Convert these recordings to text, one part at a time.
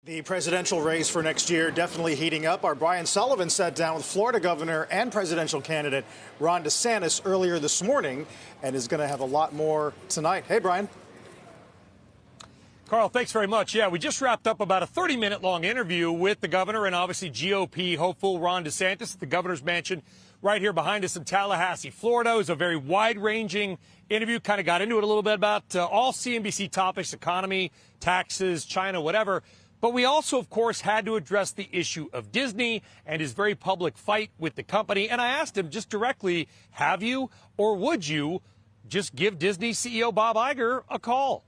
The presidential race for next year definitely heating up. Our Brian Sullivan sat down with Florida Governor and presidential candidate Ron DeSantis earlier this morning and is going to have a lot more tonight. Hey, Brian. Carl, thanks very much. Yeah, we just wrapped up about a 30-minute long interview with the governor and obviously GOP hopeful Ron DeSantis at the governor's mansion right here behind us in Tallahassee, Florida. It was a very wide-ranging interview, kind of got into it a little bit about all CNBC topics, economy, taxes, China, whatever. But we also, of course, had to address the issue of Disney and his very public fight with the company. And I asked him just directly, have you or would you just give Disney CEO Bob Iger a call?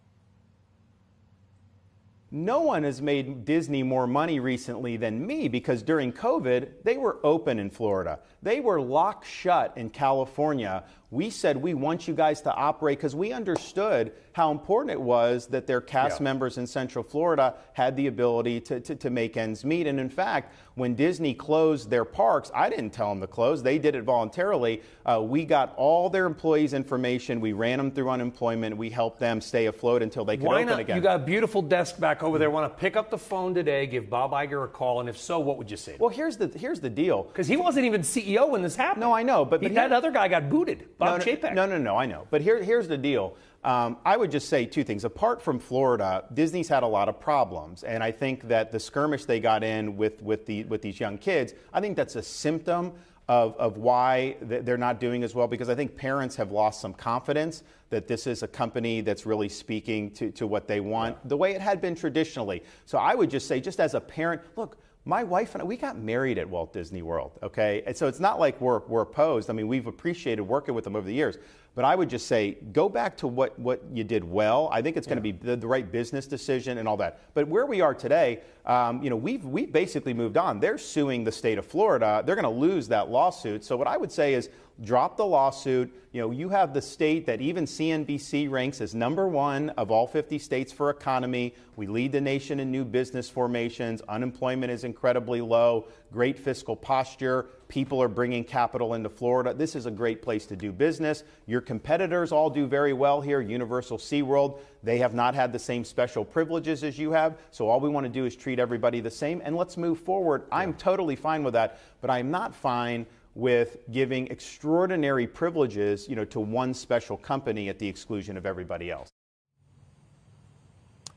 No one has made Disney more money recently than me because during COVID, they were open in Florida. They were locked shut in California. We said, we want you guys to operate because we understood how important it was that their cast members in Central Florida had the ability to make ends meet. And in fact, when Disney closed their parks, I didn't tell them to close. They did it voluntarily. We got all their employees' information. We ran them through unemployment. We helped them stay afloat until they could open again. You got a beautiful desk back over there. Want to pick up the phone today, give Bob Iger a call, and if so, what would you say to him? Well, here's the deal. Because he wasn't even CEO when this happened. No, I know. But that other guy got booted, Bob Chapek. No, I know. But here's the deal. I would just say two things. Apart from Florida, Disney's had a lot of problems. And I think that the skirmish they got in with these young kids, I think that's a symptom of why they're not doing as well, because I think parents have lost some confidence that this is a company that's really speaking to what they want, the way it had been traditionally. So I would just say, just as a parent, look, my wife and I, we got married at Walt Disney World, okay? And so it's not like we're opposed. I mean, we've appreciated working with them over the years. But I would just say, go back to what you did well. I think it's going to be the right business decision and all that. But where we are today, we've basically moved on. They're suing the state of Florida. They're going to lose that lawsuit. So what I would say is drop the lawsuit. You have the state that even CNBC ranks as #1 of all 50 states for economy. We lead the nation in new business formations. Unemployment is incredibly low. Great fiscal posture. People are bringing capital into Florida. This is a great place to do business. Your competitors all do very well here. Universal SeaWorld, they have not had the same special privileges as you have. So all we want to do is treat everybody the same and let's move forward. I'm totally fine with that, but I'm not fine with giving extraordinary privileges, to one special company at the exclusion of everybody else.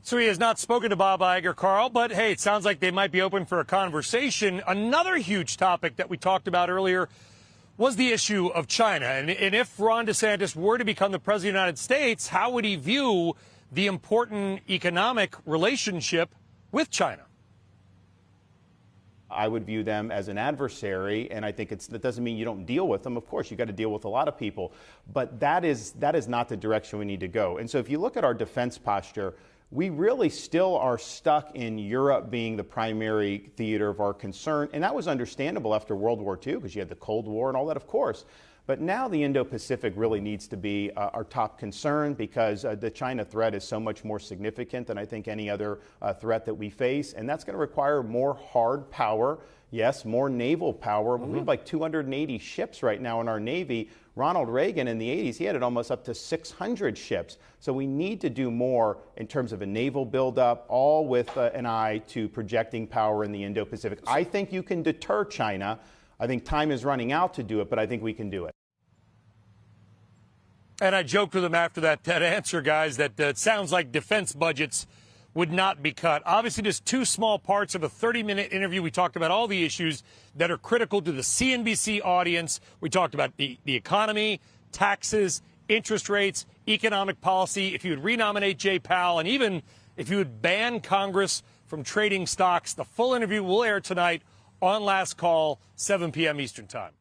So he has not spoken to Bob Iger, Carl, but hey, it sounds like they might be open for a conversation. Another huge topic that we talked about earlier was the issue of China. And if Ron DeSantis were to become the president of the United States, how would he view the important economic relationship with China? I would view them as an adversary, and I think that doesn't mean you don't deal with them. Of course, you got to deal with a lot of people, but that is not the direction we need to go. And so if you look at our defense posture, we really still are stuck in Europe being the primary theater of our concern, and that was understandable after World War II because you had the Cold War and all that, of course. But now the Indo-Pacific really needs to be our top concern because the China threat is so much more significant than I think any other threat that we face. And that's going to require more hard power. Yes, more naval power. We have like 280 ships right now in our Navy. Ronald Reagan in the 80s, he had it almost up to 600 ships. So we need to do more in terms of a naval buildup, all with an eye to projecting power in the Indo-Pacific. I think you can deter China. I think time is running out to do it, but I think we can do it. And I joked with him after that answer, guys, that it sounds like defense budgets would not be cut. Obviously, just two small parts of a 30-minute interview. We talked about all the issues that are critical to the CNBC audience. We talked about the economy, taxes, interest rates, economic policy, if you would renominate Jay Powell, and even if you would ban Congress from trading stocks. The full interview will air tonight on Last Call, 7 p.m. Eastern Time.